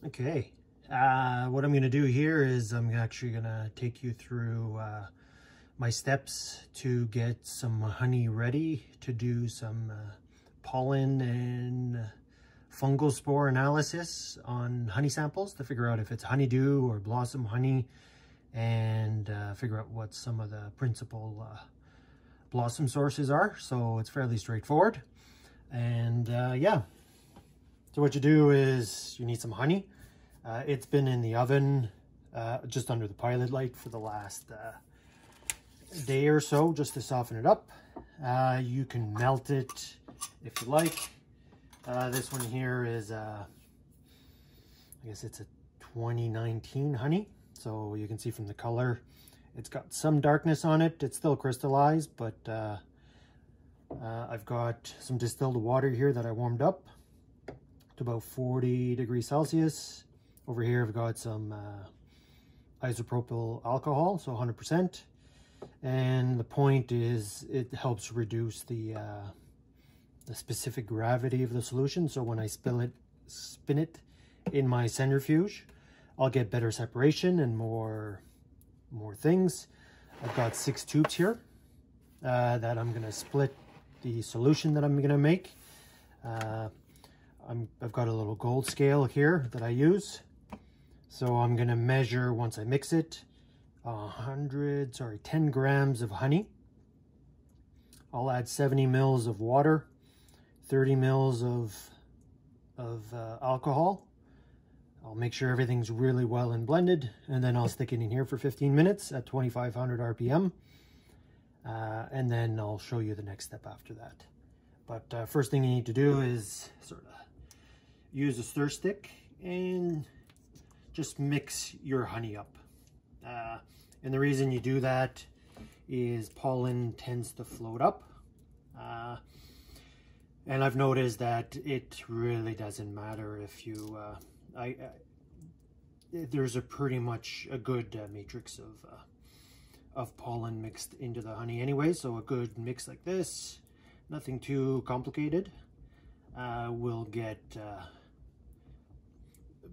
Okay, what I'm going to do here is I'm actually going to take you through my steps to get some honey ready to do some pollen and fungal spore analysis on honey samples to figure out if it's honeydew or blossom honey, and figure out what some of the principal blossom sources are. So it's fairly straightforward. And yeah, so what you do is you need some honey. It's been in the oven just under the pilot light for the last day or so, just to soften it up. You can melt it if you like. This one here is I guess it's a 2019 honey, so you can see from the color it's got some darkness on it. It's still crystallized, but I've got some distilled water here that I warmed up to about 40 degrees Celsius. Over here I've got some isopropyl alcohol, so 100%. And the point is it helps reduce the specific gravity of the solution. So when I spin it in my centrifuge, I'll get better separation and more things. I've got 6 tubes here that I'm going to split the solution that I'm going to make. I've got a little gold scale here that I use. So I'm going to measure, once I mix it, 10 grams of honey. I'll add 70 mils of water, 30 mils of alcohol. I'll make sure everything's really well and blended, and then I'll stick it in here for 15 minutes at 2500 RPM. And then I'll show you the next step after that. But first thing you need to do is sort of use a stir stick and just mix your honey up. And the reason you do that is pollen tends to float up. And I've noticed that it really doesn't matter if you, there's pretty much a good matrix of pollen mixed into the honey anyway. So a good mix like this, nothing too complicated, will get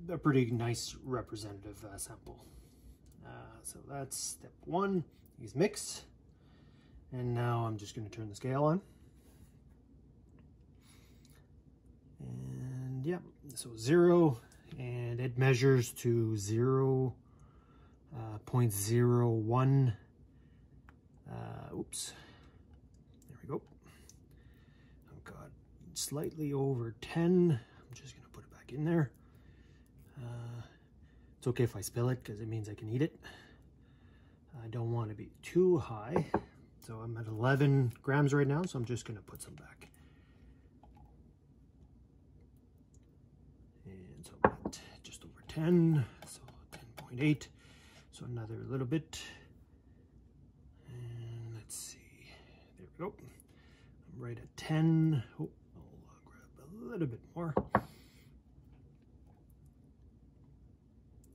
a pretty nice representative sample. So that's step 1, is mix. And now I'm just going to turn the scale on. And yeah, so 0, and it measures to 0.01. Oops, there we go. I've got slightly over 10. I'm just going to put it back in there. It's okay if I spill it because it means I can eat it. I don't want to be too high. So I'm at 11 grams right now, so I'm just going to put some back. And so I'm at just over 10, so 10.8. So another little bit. And let's see. There we go. I'm right at 10. Oh, I'll grab a little bit more.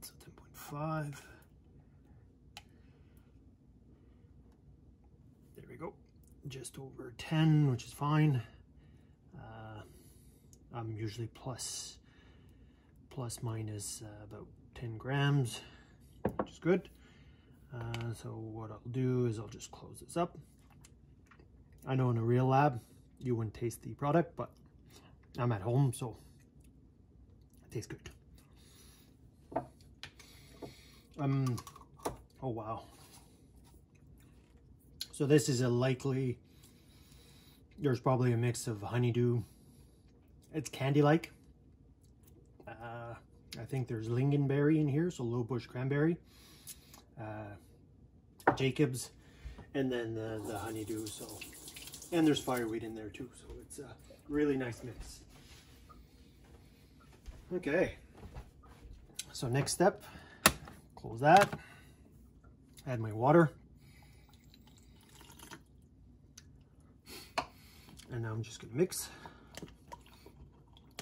So 10.5. There we go. Just over 10, which is fine. I'm usually plus minus about 10 grams, which is good. So what I'll do is I'll just close this up. I know in a real lab you wouldn't taste the product, but I'm at home, so it tastes good. Oh wow. So this is there's probably a mix of honeydew. It's candy-like. I think there's Lingonberry in here, so low bush cranberry. Jacobs, and then the honeydew. So, and there's fireweed in there too. So it's a really nice mix. Okay. So next step, close that. Add my water. And now I'm just going to mix.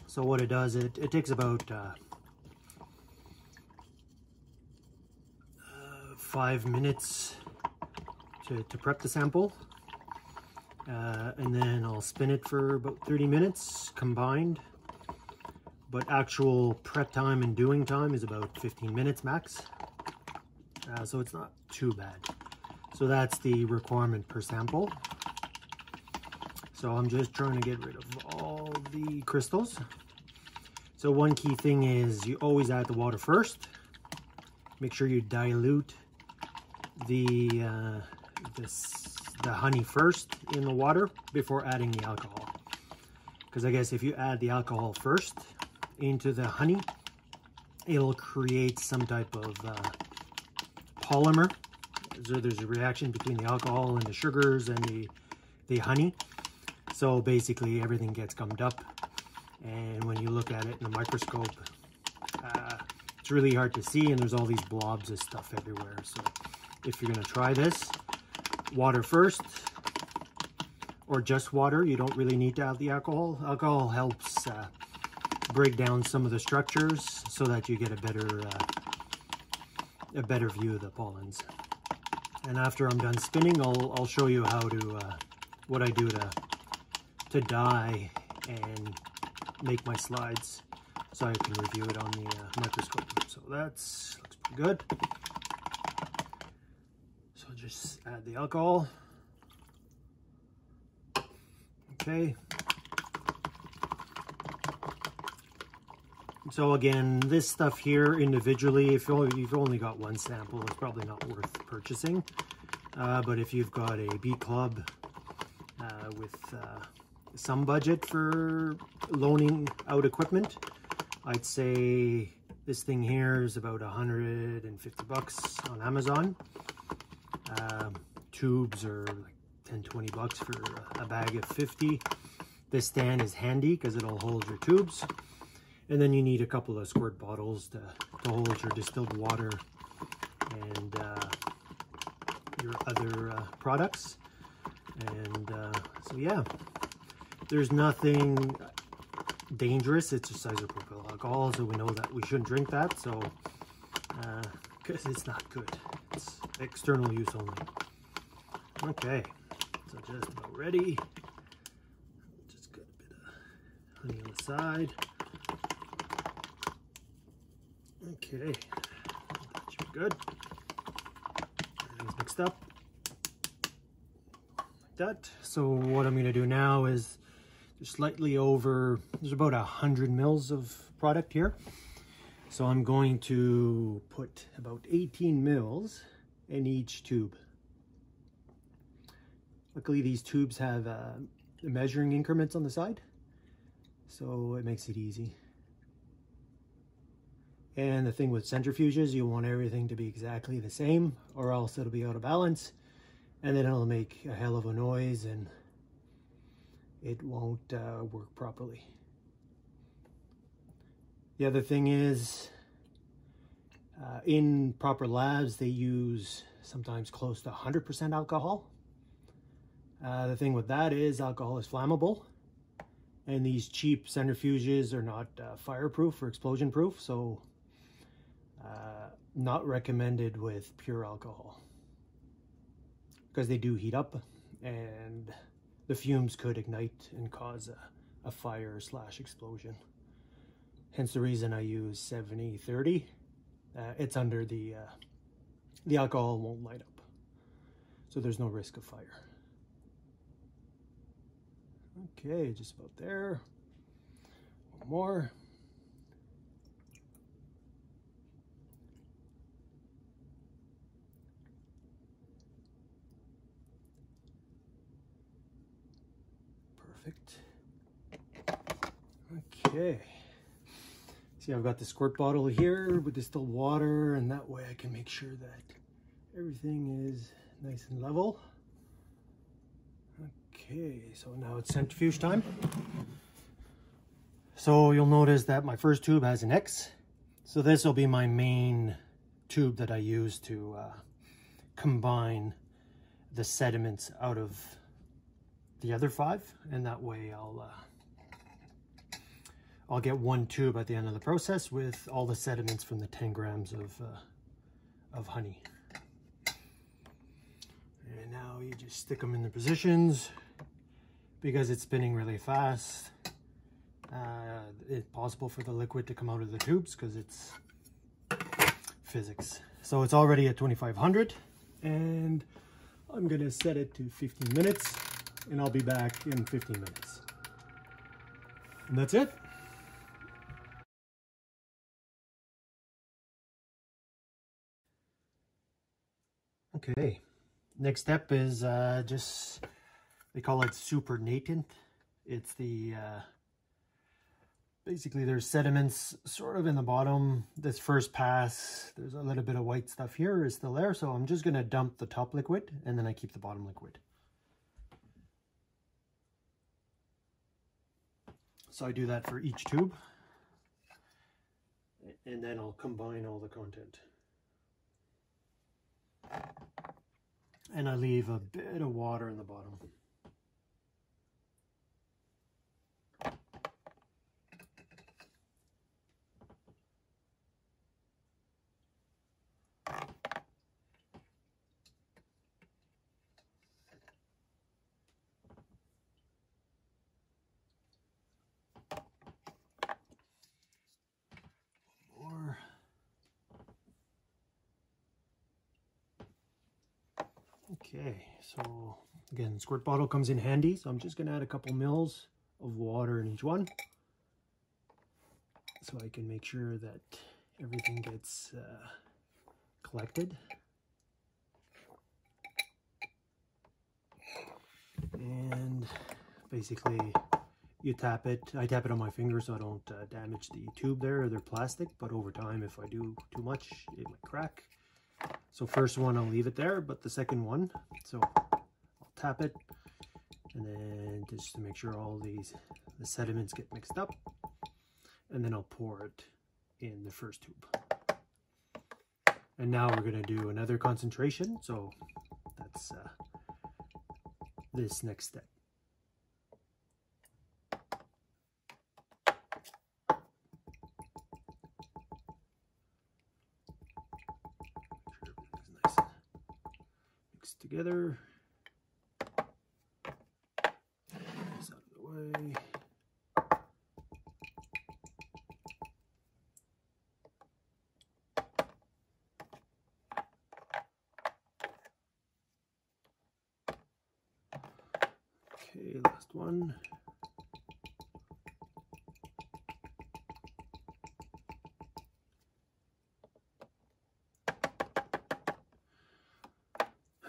So what it does, it takes about 5 minutes to prep the sample. And then I'll spin it for about 30 minutes combined. but actual prep time and doing time is about 15 minutes max. So it's not too bad. So that's the requirement per sample. So I'm just trying to get rid of all the crystals. So one key thing is you always add the water first. Make sure you dilute the honey first in the water before adding the alcohol. Because I guess if you add the alcohol first into the honey, it'll create some type of polymer. So there's a reaction between the alcohol and the sugars and the honey. So basically everything gets gummed up. And when you look at it in the microscope, it's really hard to see, and there's all these blobs of stuff everywhere. So if you're going to try this, water first, or just water. You don't really need to add the alcohol. Alcohol helps break down some of the structures so that you get a better view of the pollens. And after I'm done spinning, I'll show you how to what I do to dye and make my slides, so I can review it on the microscope. So looks pretty good. So just add the alcohol. Okay. So again, this stuff here individually, if you've only got one sample, it's probably not worth purchasing. But if you've got a bee club with some budget for loaning out equipment, I'd say this thing here is about 150 bucks on Amazon. Tubes are like 10-20 bucks for a bag of 50. This stand is handy because it'll hold your tubes. And then you need a couple of squirt bottles to hold your distilled water and your other products. And so yeah, there's nothing dangerous. It's just isopropyl alcohol, so we know that we shouldn't drink that. So because it's not good, it's external use only. Okay, so just about ready. Just got a bit of honey on the side. Okay, that should be good. Everything's mixed up like that. So what I'm going to do now is just slightly over, there's about 100 mils of product here. So I'm going to put about 18 mils in each tube. Luckily these tubes have measuring increments on the side, so it makes it easy. And the thing with centrifuges, you want everything to be exactly the same, or else it'll be out of balance, and then it'll make a hell of a noise and it won't work properly. The other thing is, in proper labs, they use sometimes close to 100% alcohol. The thing with that is alcohol is flammable, and these cheap centrifuges are not fireproof or explosion proof, so not recommended with pure alcohol because they do heat up and the fumes could ignite and cause a fire / explosion. Hence the reason I use 70-30. It's under the alcohol won't light up, so there's no risk of fire. Okay, just about there. One more. Perfect. Okay. See, I've got the squirt bottle here with distilled water, and that way I can make sure that everything is nice and level. Okay, so now it's centrifuge time. So you'll notice that my first tube has an X. So this will be my main tube that I use to combine the sediments out of the other 5, and that way I'll get one tube at the end of the process with all the sediments from the 10 grams of honey. And now you just stick them in the positions. Because it's spinning really fast, It's possible for the liquid to come out of the tubes because it's physics. So it's already at 2500, and I'm gonna set it to 15 minutes, and I'll be back in 15 minutes. And that's it. Okay, next step is just, they call it supernatant. It's the, basically there's sediments sort of in the bottom. This first pass, there's a little bit of white stuff here is still there. So I'm just gonna dump the top liquid and then I keep the bottom liquid. So I do that for each tube. And then I'll combine all the content. And I leave a bit of water in the bottom. More. Okay, so again, squirt bottle comes in handy, so I'm just going to add a couple mils of water in each one so I can make sure that everything gets collected. And basically you tap it. I tap it on my finger so I don't damage the tube there. They're plastic, but over time if I do too much it might crack. So first one I'll leave it there, but the second one, so I'll tap it, and then just to make sure all the sediments get mixed up, and then I'll pour it in the first tube. And now we're going to do another concentration, so that's this next step. Together. This out of the way. Okay, last one.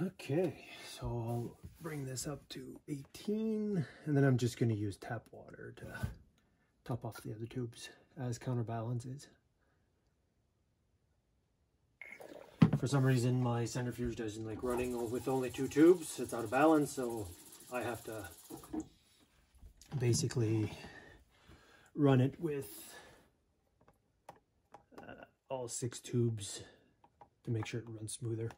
Okay, so I'll bring this up to 18, and then I'm just going to use tap water to top off the other tubes as counterbalance is. For some reason my centrifuge doesn't like running with only 2 tubes. It's out of balance, so I have to basically run it with all 6 tubes to make sure it runs smoother.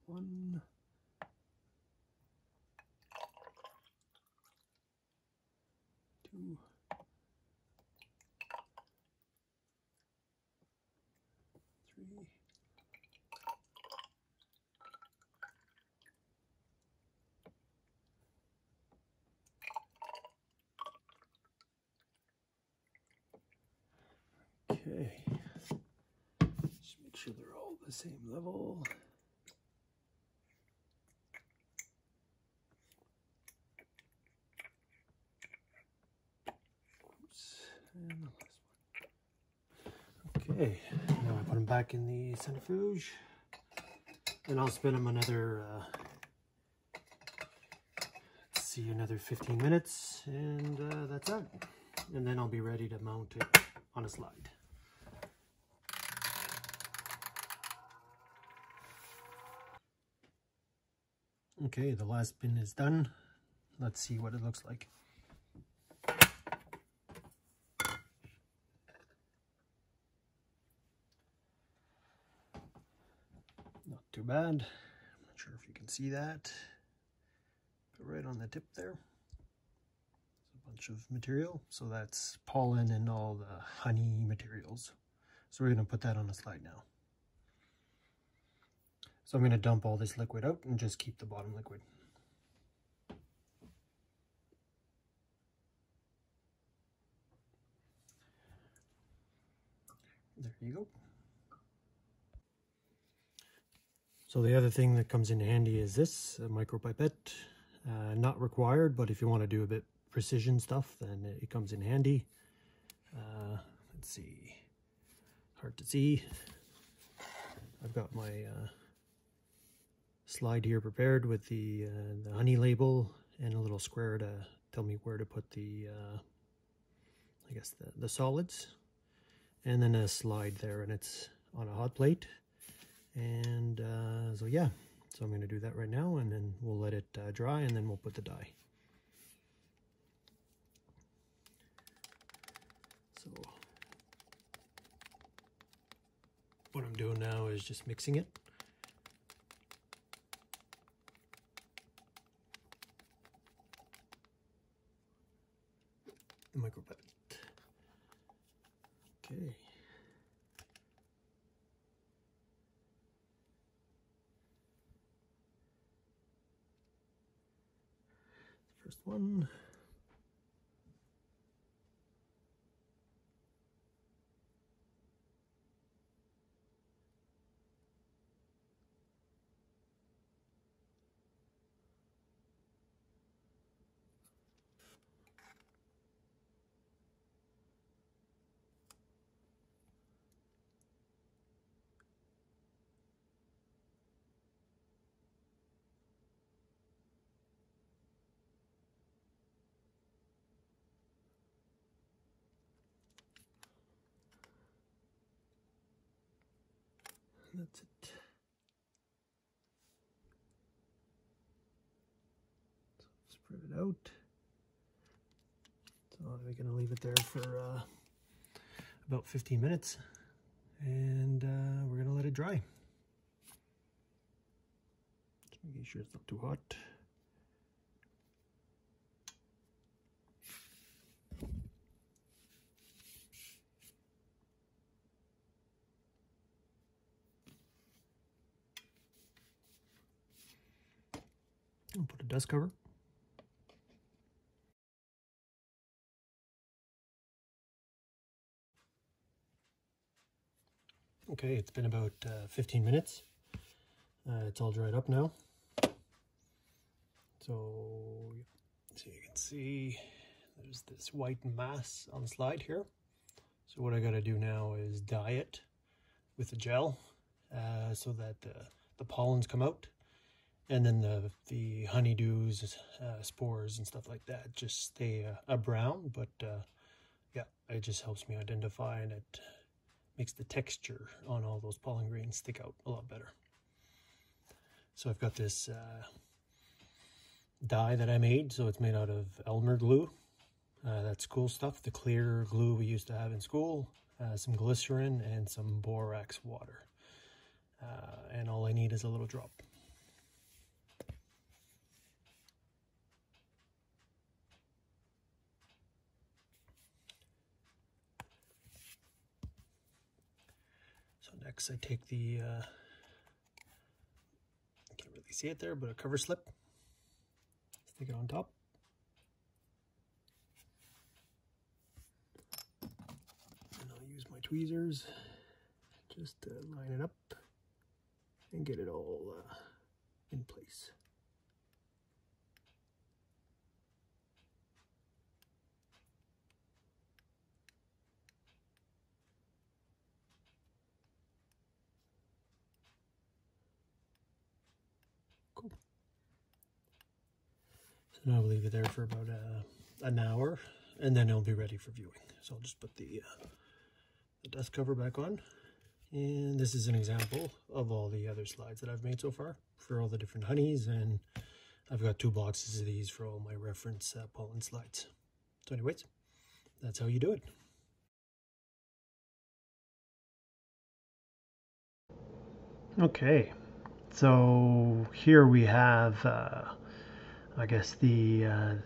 One, two, three, okay. Just make sure they're all the same level. And the last one. Okay, now I put them back in the centrifuge, and I'll spin them another, let's see, another 15 minutes, and that's it. And then I'll be ready to mount it on a slide. Okay, the last spin is done. Let's see what it looks like. Not too bad. I'm not sure if you can see that. But right on the tip there, there's a bunch of material. So that's pollen and all the honey materials. So we're going to put that on a slide now. So I'm going to dump all this liquid out and just keep the bottom liquid. There you go. So the other thing that comes in handy is this, a micropipette. Not required, but if you want to do a bit precision stuff, then it comes in handy. Let's see, hard to see. I've got my slide here prepared with the honey label and a little square to tell me where to put the, I guess the solids. And then a slide there, and it's on a hot plate. And so yeah, so I'm going to do that right now, and then we'll let it dry, and then we'll put the dye. So what I'm doing now is just mixing it. The micropipette. Okay. First one. That's it. So spread it out. So we're going to leave it there for about 15 minutes, and we're going to let it dry. Just making sure it's not too hot. I'll put a dust cover. Okay, it's been about 15 minutes. It's all dried up now. So you can see there's this white mass on the slide here. So what I got to do now is dye it with the gel so that the pollens come out, and then the honeydews, spores and stuff like that just stay a brown. But yeah, it just helps me identify, and it makes the texture on all those pollen grains stick out a lot better. So I've got this dye that I made. So it's made out of Elmer glue. That's cool stuff. The clear glue we used to have in school, some glycerin and some borax water. And all I need is a little drop. So next I take the, can't really see it there, but a cover slip. Stick it on top. And I'll use my tweezers just to line it up and get it all in place. Cool. So now I'll leave it there for about an hour, and then it'll be ready for viewing. So I'll just put the dust cover back on. And this is an example of all the other slides that I've made so far for all the different honeys, and I've got 2 boxes of these for all my reference pollen slides. So anyways, that's how you do it. Okay, so here we have I guess the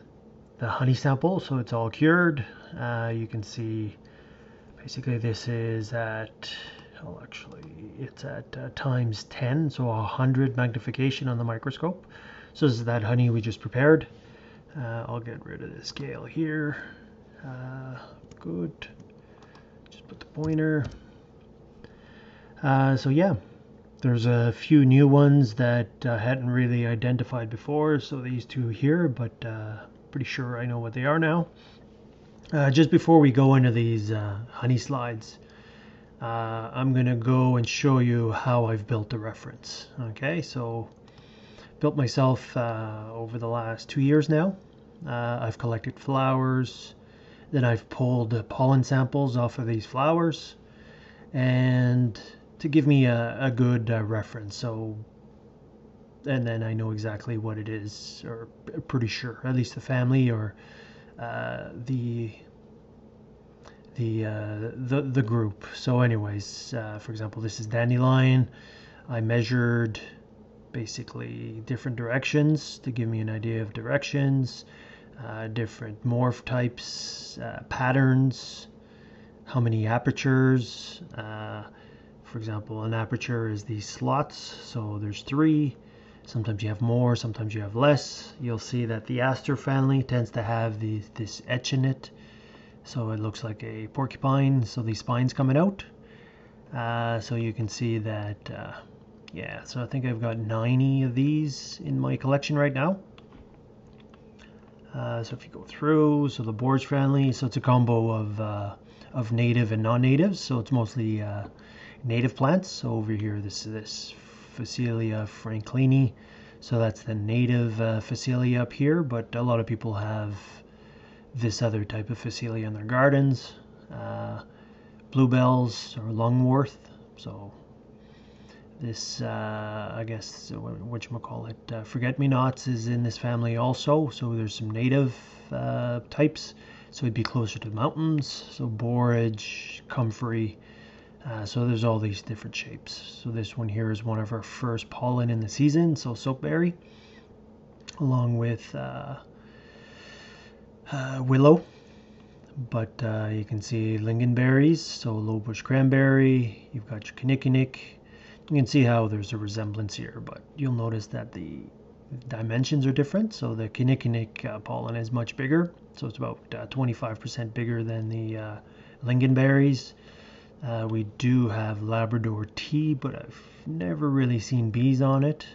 honey sample. So it's all cured. You can see basically this is at it's at times 10, so 100 magnification on the microscope. So this is that honey we just prepared. I'll get rid of the scale here. Good. Just put the pointer. So yeah, there's a few new ones that I hadn't really identified before. So these two here, but pretty sure I know what they are now. Just before we go into these honey slides, I'm gonna go and show you how I've built the reference. Okay, so built myself over the last 2 years now. I've collected flowers, then I've pulled pollen samples off of these flowers, and to give me a good reference. So, and then I know exactly what it is, or pretty sure, at least the family or the group. So anyways, for example, this is dandelion. I measured basically different directions to give me an idea of directions, different morph types, patterns, how many apertures. For example, an aperture is these slots, so there's 3. Sometimes you have more, sometimes you have less. You'll see that the aster family tends to have this etch in it, so it looks like a porcupine, so these spines coming out. So you can see that, yeah, so I think I've got 90 of these in my collection right now. So if you go through, so the boars family, so it's a combo of native and non-natives, so it's mostly native plants. So over here, this is this Phacelia franklini, so that's the native Phacelia up here, but a lot of people have this other type of Phacelia in their gardens. Bluebells or lungworth, so this I guess whatchamacallit, forget-me-nots is in this family also, so there's some native types, so it'd be closer to the mountains, so borage, comfrey, so there's all these different shapes. So this one here is one of our first pollen in the season, so soapberry, along with willow, but you can see lingonberries, so low bush cranberry, you've got your kinnikinnick. You can see how there's a resemblance here, but you'll notice that the dimensions are different. So the kinnikinnick pollen is much bigger, so it's about 25% bigger than the lingonberries. We do have Labrador tea, but I've never really seen bees on it.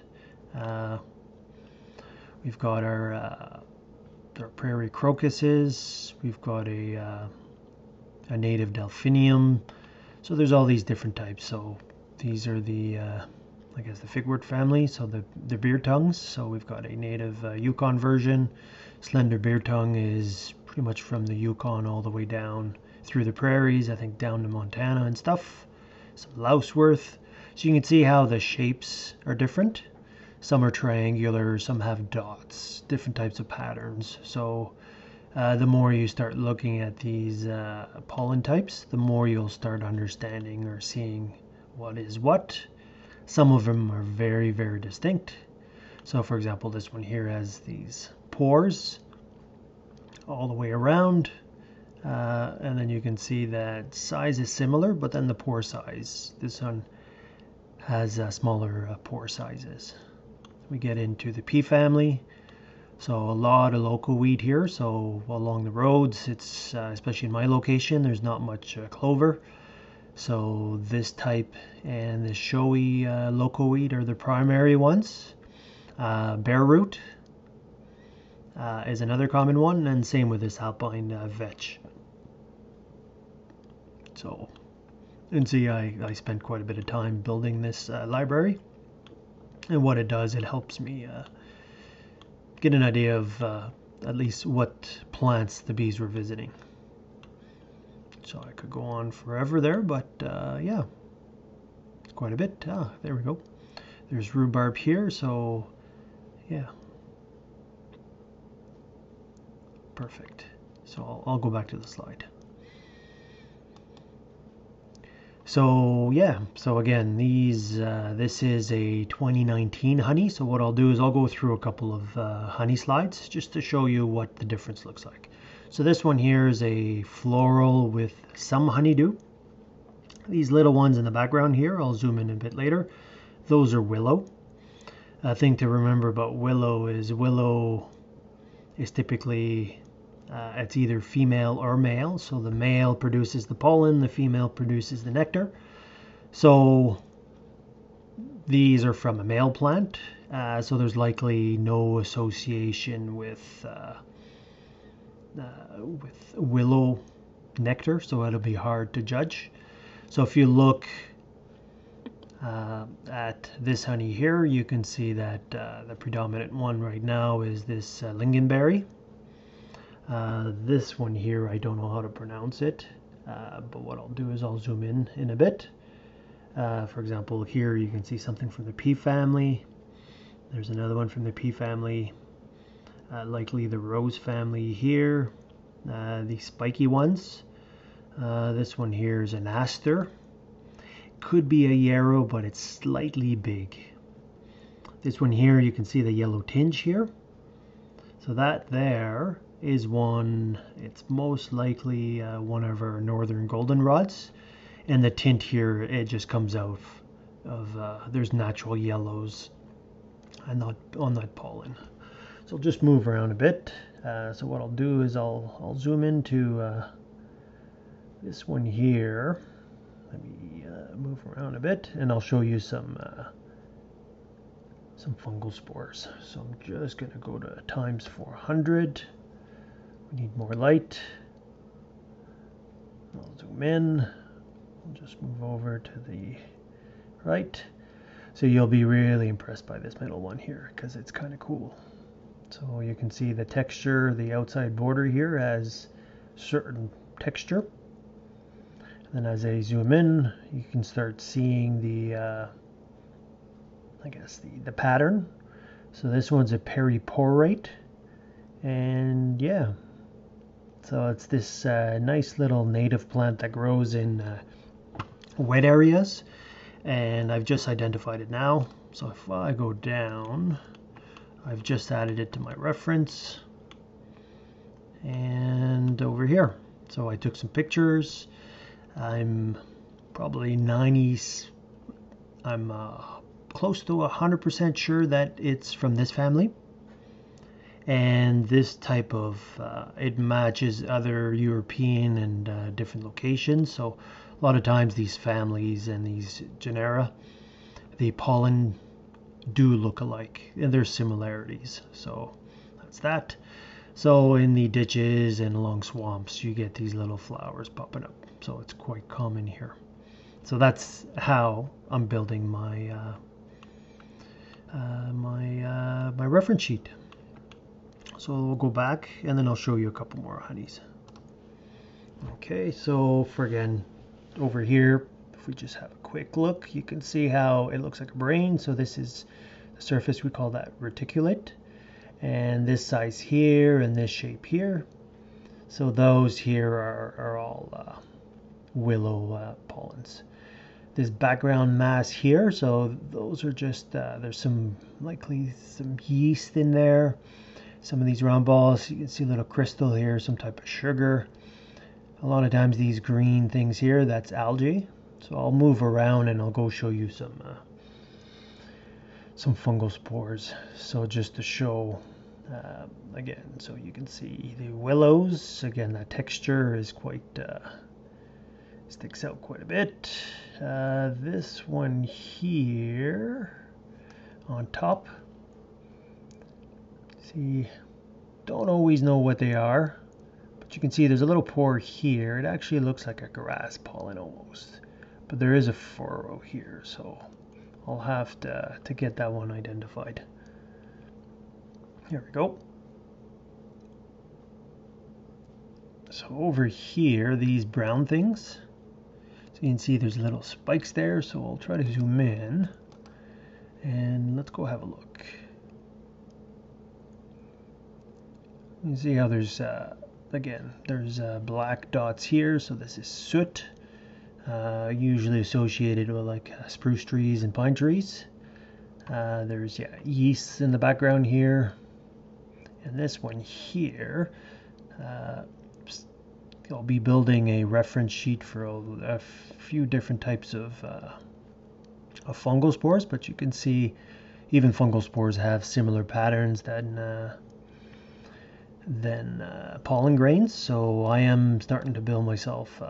We've got our prairie crocuses. We've got a native delphinium. So there's all these different types. So these are the, I guess, the figwort family. So the beer tongues. So we've got a native Yukon version. Slender beer tongue is pretty much from the Yukon all the way down through the prairies, I think down to Montana and stuff. Some louseworth. So you can see how the shapes are different. Some are triangular, some have dots, different types of patterns. So the more you start looking at these pollen types, the more you'll start understanding or seeing what is what. Some of them are very, very distinct. So for example, this one here has these pores all the way around. And then you can see that size is similar, but then the pore size, this one has smaller pore sizes. We get into the pea family, so a lot of local weed here. So along the roads, it's especially in my location, there's not much clover. So this type and the showy local weed are the primary ones. Bare root is another common one, and same with this alpine vetch. So, and see, I spent quite a bit of time building this library, and what it does, it helps me get an idea of at least what plants the bees were visiting. So I could go on forever there, but yeah, it's quite a bit. There we go. There's rhubarb here, so yeah, perfect. So I'll go back to the slide. So yeah, so again, these this is a 2019 honey. So what I'll do is I'll go through a couple of honey slides just to show you what the difference looks like. So this one here is a floral with some honeydew. These little ones in the background here, I'll zoom in a bit later. Those are willow. A thing to remember about willow is typically it's either female or male. So the male produces the pollen, the female produces the nectar. So these are from a male plant, so there's likely no association with willow nectar, so it'll be hard to judge. So if you look at this honey here, you can see that the predominant one right now is this Lingonberry. This one here, I don't know how to pronounce it, but what I'll do is I'll zoom in a bit. For example, here you can see something from the pea family. There's another one from the pea family, likely the rose family here. These spiky ones. This one here is an aster. Could be a yarrow, but it's slightly big. This one here, you can see the yellow tinge here. So that there is one, it's most likely one of our northern goldenrods. And the tint here, it just comes out of, there's natural yellows and not on that pollen. So I'll just move around a bit. So what I'll do is I'll zoom into this one here. Let me move around a bit, and I'll show you some fungal spores. So I'm just going to go to times 400. We need more light. I'll zoom in. I'll just move over to the right. So you'll be really impressed by this middle one here because it's kind of cool. So you can see the texture, the outside border here has certain texture. And then as I zoom in, you can start seeing the, I guess the pattern. So this one's a periporate, and yeah. So it's this nice little native plant that grows in wet areas, and I've just identified it now. So if I go down, I've just added it to my reference, and over here. So I took some pictures. I'm probably I'm close to 100% sure that it's from this family. And this type of, it matches other European and different locations. So a lot of times these families and these genera, the pollen do look alike, and there's similarities. So that's that. So in the ditches and along swamps, you get these little flowers popping up. So it's quite common here. So that's how I'm building my my reference sheet. So we'll go back, and then I'll show you a couple more honeys. Okay, so for again, over here, if we just have a quick look, you can see how it looks like a brain. So this is the surface, we call that reticulate. And this size here and this shape here. So those here are all willow pollens. This background mass here, so those are just, there's likely some yeast in there. Some of these round balls, you can see a little crystal here, some type of sugar. A lot of times these green things here, that's algae. So I'll move around and I'll go show you some fungal spores. So just to show, again, so you can see the willows. Again, that texture is quite, sticks out quite a bit. This one here on top, see, don't always know what they are, but you can see there's a little pore here. It actually looks like a grass pollen almost, but there is a furrow here, so I'll have to get that one identified. Here we go. So over here, these brown things, so you can see there's little spikes there, so I'll try to zoom in and let's go have a look. You see how there's, again, there's black dots here, so this is soot, usually associated with like spruce trees and pine trees. There's, yeah, yeast in the background here. And this one here, I'll be building a reference sheet for a few different types of fungal spores, but you can see even fungal spores have similar patterns than pollen grains. So I am starting to build myself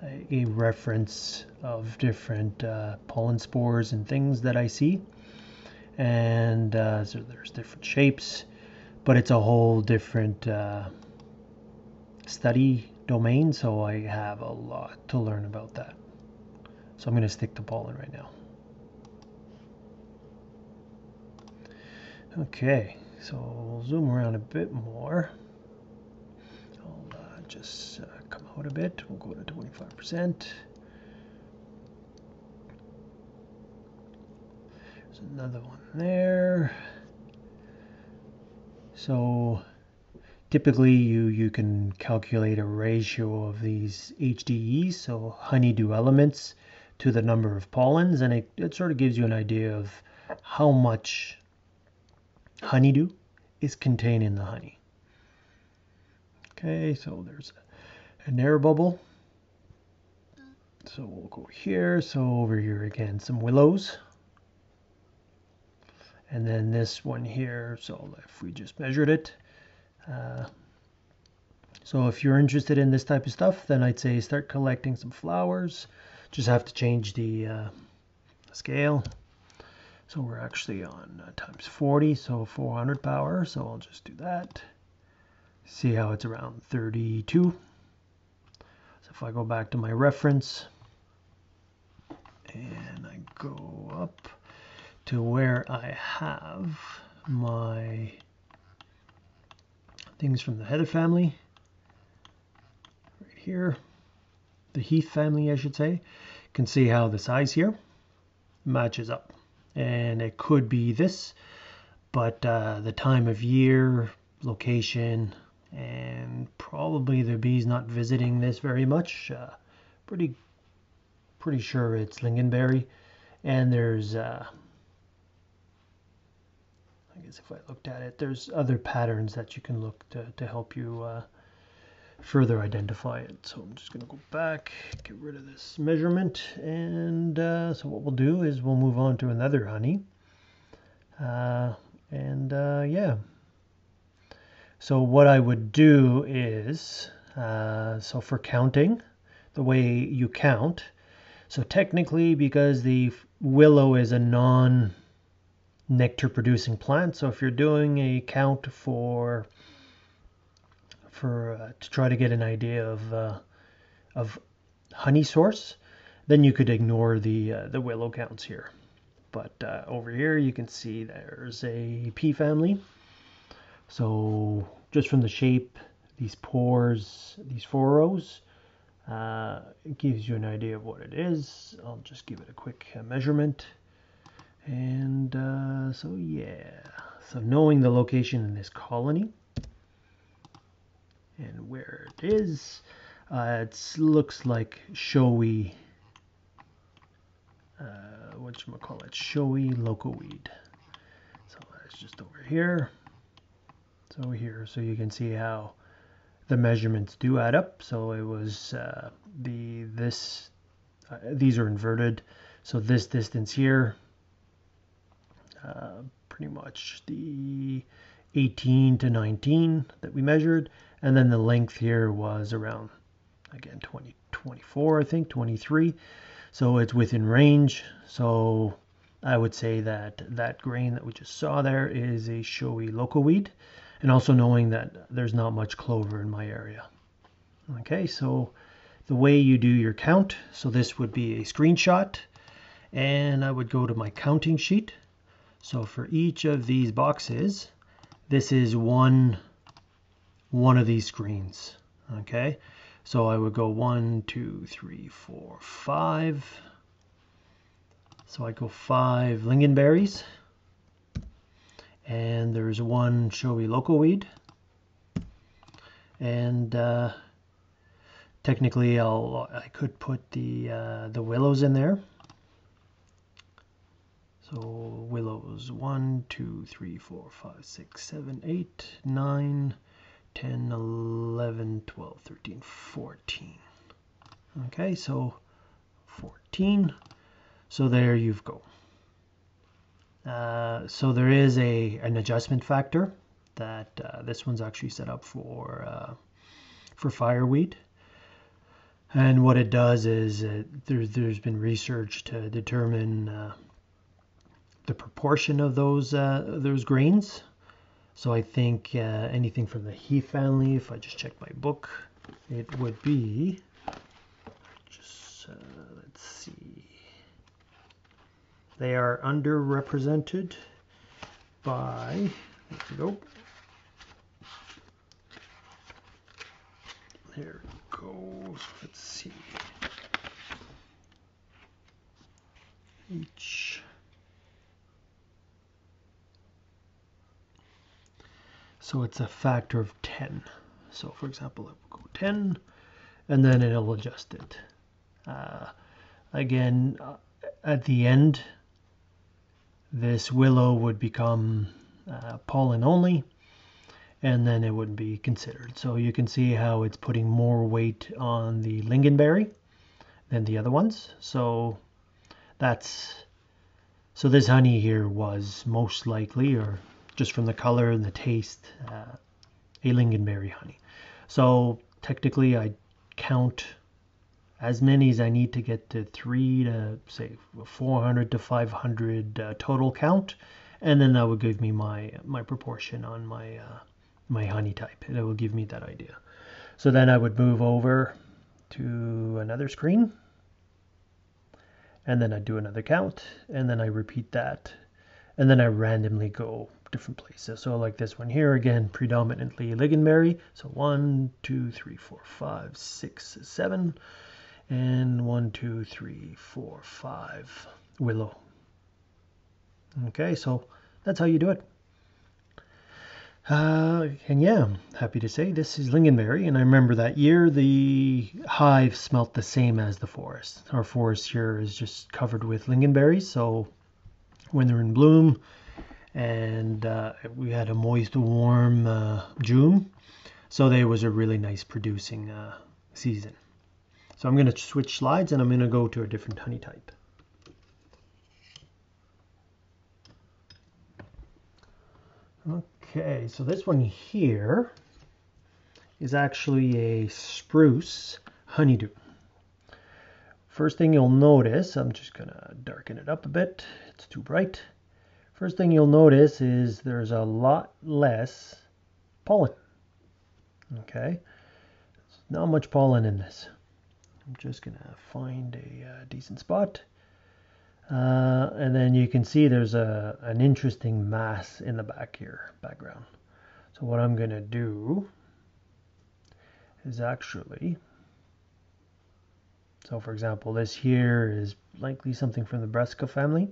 a reference of different pollen spores and things that I see, and so there's different shapes, but it's a whole different study domain, so I have a lot to learn about that. So I'm going to stick to pollen right now. Okay, so we'll zoom around a bit more. I'll just come out a bit. We'll go to 25%. There's another one there. So typically you can calculate a ratio of these HDEs, so honeydew elements, to the number of pollens, and it sort of gives you an idea of how much honeydew is contained in the honey. Okay, so there's an air bubble. So we'll go here. So over here again, some willows. And then this one here, so if we just measured it. So if you're interested in this type of stuff, then I'd say start collecting some flowers. Just have to change the scale. So we're actually on times 40, so 400 power. So I'll just do that. See how it's around 32. So if I go back to my reference and I go up to where I have my things from the heather family, right here, the heath family I should say, you can see how the size here matches up. And it could be this, but the time of year, location, and probably the bees not visiting this very much. Pretty sure it's Lingonberry, and there's I guess if I looked at it, there's other patterns that you can look to help you further identify it. So I'm just going to go back, get rid of this measurement, and so what we'll do is we'll move on to another honey. Yeah. So what I would do is, so for counting, the way you count, so technically because the willow is a non-nectar producing plant, so if you're doing a count to try to get an idea of honey source, then you could ignore the willow counts here. But over here you can see there's a pea family. So just from the shape, these pores, these furrows, it gives you an idea of what it is. I'll just give it a quick measurement. And so yeah, so knowing the location in this colony and where it is, it looks like showy, showy locoweed. So that's just over here. So here, so you can see how the measurements do add up. So it was these are inverted. So this distance here, pretty much the 18 to 19 that we measured, and then the length here was around, again, 24, I think 23. So it's within range. So I would say that grain that we just saw there is a showy locoweed, and also knowing that there's not much clover in my area. Okay, so the way you do your count, so this would be a screenshot, and I would go to my counting sheet. So for each of these boxes, this is one of these screens. Okay, so I would go 1, 2, 3, 4, 5. So I go 5 lingonberries, and there's 1 showy locoweed, and technically I could put the willows in there. So willows 1, 2, 3, 4, 5, 6, 7, 8, 9, 10, 11, 12, 13, 14. Okay, so 14. So there you go. So there is an adjustment factor that this one's actually set up for fireweed. And what it does is there's been research to determine the proportion of those grains. So I think anything from the heath family, if I just check my book, it would be, let's see, they are underrepresented by, there we go, there it goes, let's see, each, so it's a factor of 10. So for example, it will go 10, and then it'll adjust it. Again, at the end, this willow would become pollen only, and then it wouldn't be considered. So you can see how it's putting more weight on the lingonberry than the other ones. So this honey here was most likely, or just from the color and the taste, a lingonberry honey. So technically I count as many as I need to get to 400 to 500 total count, and then that would give me my proportion on my honey type. It will give me that idea. So then I would move over to another screen, and then I do another count, and then I repeat that, and then I randomly go different places. So like this one here, again, predominantly lingonberry. So 1, 2, 3, 4, 5, 6, 7. And 1, 2, 3, 4, 5 willow. Okay, so that's how you do it. And yeah, I'm happy to say this is lingonberry. And I remember that year the hive smelt the same as the forest. Our forest here is just covered with lingonberries. So when they're in bloom, and we had a moist, warm June, so there was a really nice producing season. So I'm going to switch slides, and I'm going to go to a different honey type. Okay, so this one here is actually a spruce honeydew. First thing you'll notice, I'm just going to darken it up a bit. It's too bright. First thing you'll notice is there's a lot less pollen. Okay, there's not much pollen in this. I'm just going to find a decent spot. And then you can see there's an interesting mass in the background. So what I'm going to do is actually, so for example, this here is likely something from the brassica family.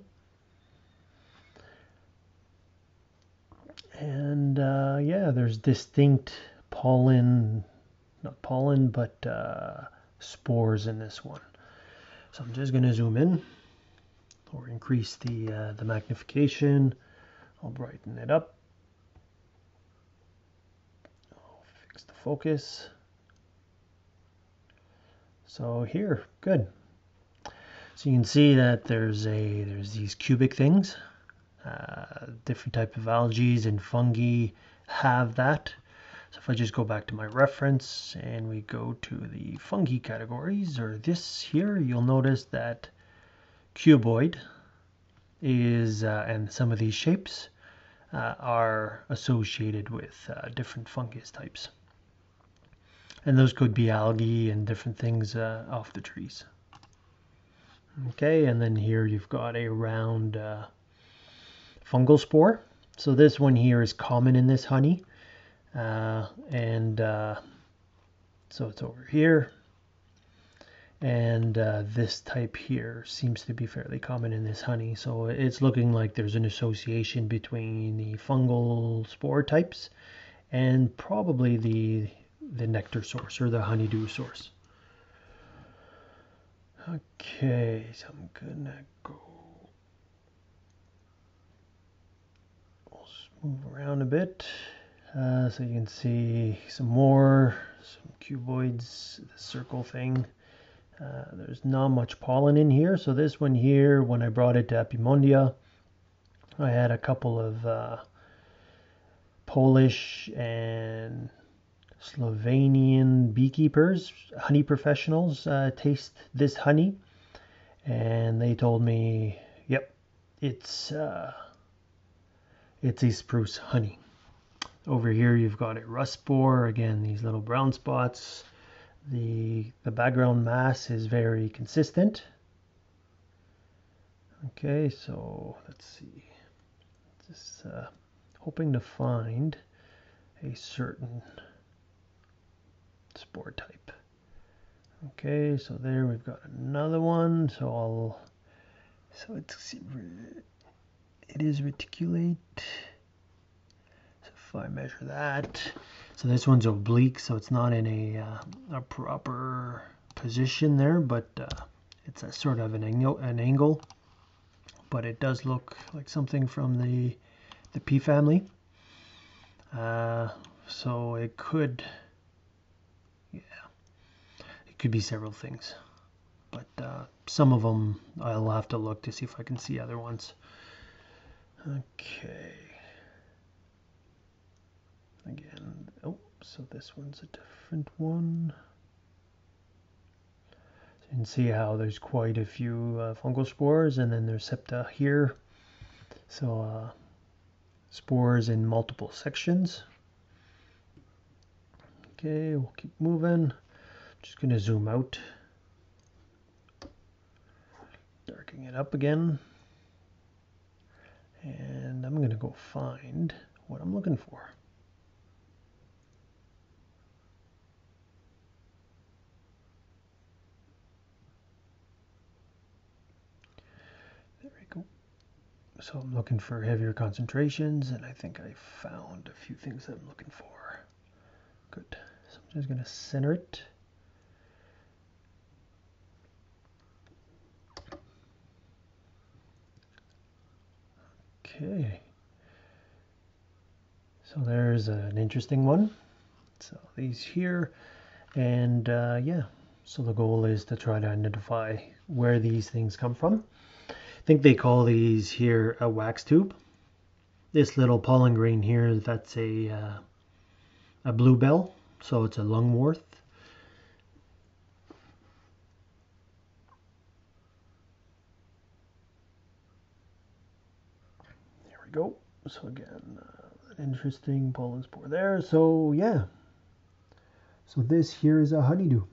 And yeah, there's distinct pollen, not pollen, but spores in this one. So I'm just going to zoom in or increase the magnification. I'll brighten it up. I'll fix the focus. So here, good. So you can see that there's these cubic things. Different type of algae and fungi have that. So if I just go back to my reference and we go to the fungi categories, or this here, you'll notice that cuboid is, and some of these shapes are associated with different fungus types. And those could be algae and different things off the trees. Okay, and then here you've got a round fungal spore. So this one here is common in this honey. So it's over here, and this type here seems to be fairly common in this honey. So it's looking like there's an association between the fungal spore types and probably the nectar source or the honeydew source. Okay, so I'm gonna go, let's move around a bit. So you can see some cuboids, the circle thing. There's not much pollen in here. So this one here, when I brought it to Epimondia, I had a couple of Polish and Slovenian beekeepers, honey professionals, taste this honey, and they told me, yep, it's a spruce honey. Over here you've got a rust spore, again these little brown spots. The background mass is very consistent. Okay, so let's see. Just hoping to find a certain spore type. Okay, so there we've got another one. So it is reticulate. So if I measure that, so this one's oblique, so it's not in a proper position there, but it's a sort of an angle. But it does look like something from the pea family. So it could, yeah, it could be several things. But some of them I'll have to look to see if I can see other ones. Okay. Again, oh, so this one's a different one. So you can see how there's quite a few fungal spores, and then there's septa here. So spores in multiple sections. Okay, we'll keep moving. Just going to zoom out. Darkening it up again. And I'm going to go find what I'm looking for. There we go. So I'm looking for heavier concentrations, and I think I found a few things that I'm looking for. Good. So I'm just going to center it. Okay. So there's an interesting one. So these here, and yeah, so the goal is to try to identify where these things come from. I think they call these here a wax tube. This little pollen grain here, that's a bluebell, so it's a lungwort. There we go. So again, an interesting pollen spore there. So yeah, so this here is a honeydew.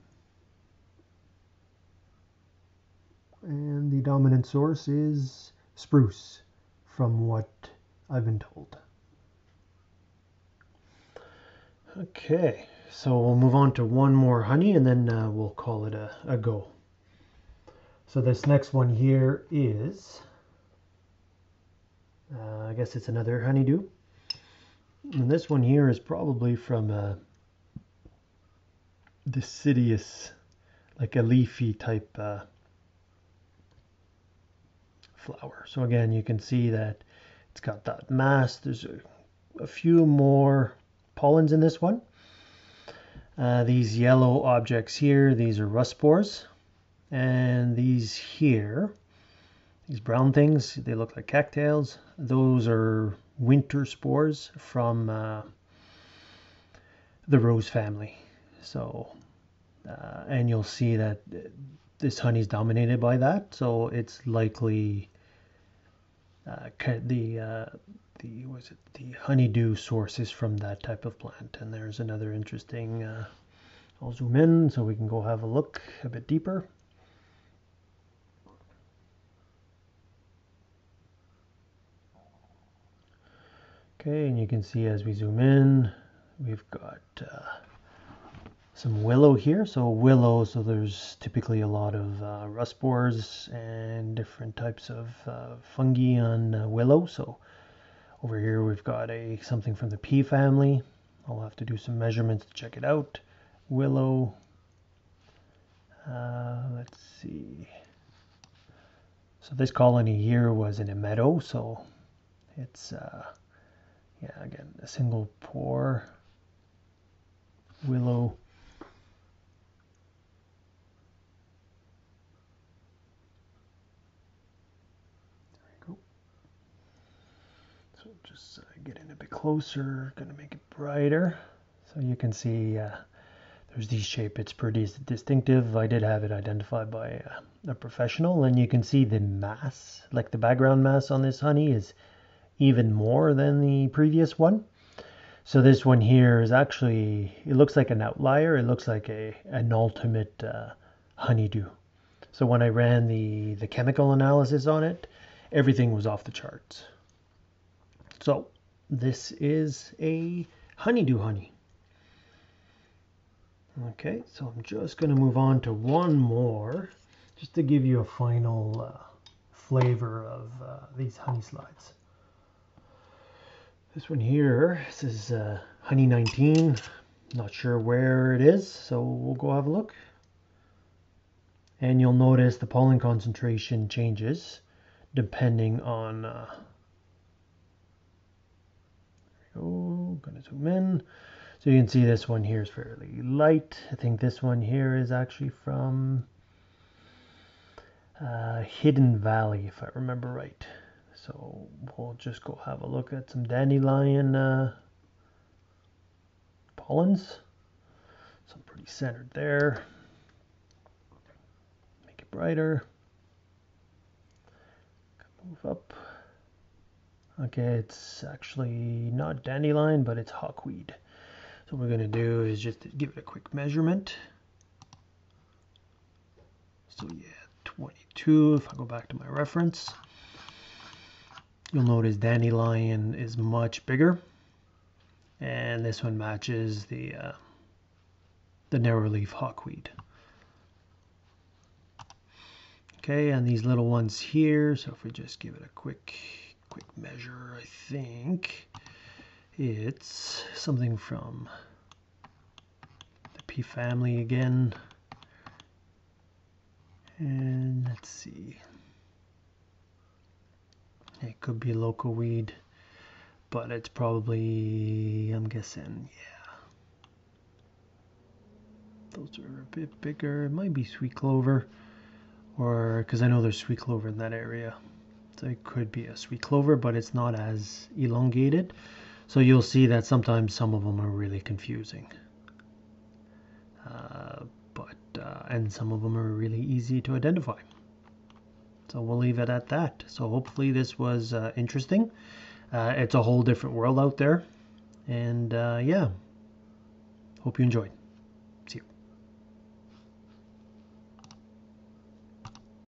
And the dominant source is spruce, from what I've been told. Okay, so we'll move on to one more honey, and then we'll call it a go. So this next one here is, I guess it's another honeydew. And this one here is probably from deciduous, like a leafy type flower. So again, you can see that it's got that mass. There's a few more pollens in this one. These yellow objects here, these are rust spores. And these here, these brown things, they look like cattails. Those are winter spores from the rose family. So, and you'll see that this honey is dominated by that. So it's likely the honeydew source is from that type of plant. And there's another interesting, I'll zoom in so we can go have a look a bit deeper. Okay, and you can see as we zoom in, we've got some willow here. So willow, so there's typically a lot of rust spores and different types of fungi on willow. So over here we've got something from the pea family. I'll have to do some measurements to check it out. Willow, let's see. So this colony here was in a meadow, so it's Yeah, again, a single pour, willow. There we go. So just getting a bit closer, gonna make it brighter. So you can see there's these shape. It's pretty distinctive. I did have it identified by a professional, and you can see the mass, like the background mass on this honey is even more than the previous one. So this one here is actually, it looks like an outlier. It looks like an ultimate honeydew. So when I ran the chemical analysis on it, everything was off the charts. So this is a honeydew honey. Okay, so I'm just going to move on to one more, just to give you a final flavor of these honey slides. This one here, this is Honey 19. Not sure where it is, so we'll go have a look. And you'll notice the pollen concentration changes depending on, there we go, gonna zoom in. So you can see this one here is fairly light. I think this one here is actually from Hidden Valley, if I remember right. So we'll just go have a look at some dandelion pollens. So pretty centered there. Make it brighter. Move up. Okay, it's actually not dandelion, but it's hawkweed. So what we're going to do is just give it a quick measurement. So yeah, 22. If I go back to my reference, you'll notice dandelion is much bigger, and this one matches the narrow leaf hawkweed. Okay, and these little ones here, so if we just give it a quick measure, I think it's something from the pea family again. And let's see. It could be local weed, but it's probably, I'm guessing, yeah. Those are a bit bigger. It might be sweet clover, or because I know there's sweet clover in that area. So it could be a sweet clover, but it's not as elongated. So you'll see that sometimes some of them are really confusing. And some of them are really easy to identify. So we'll leave it at that. So hopefully this was interesting. It's a whole different world out there. And yeah, hope you enjoyed.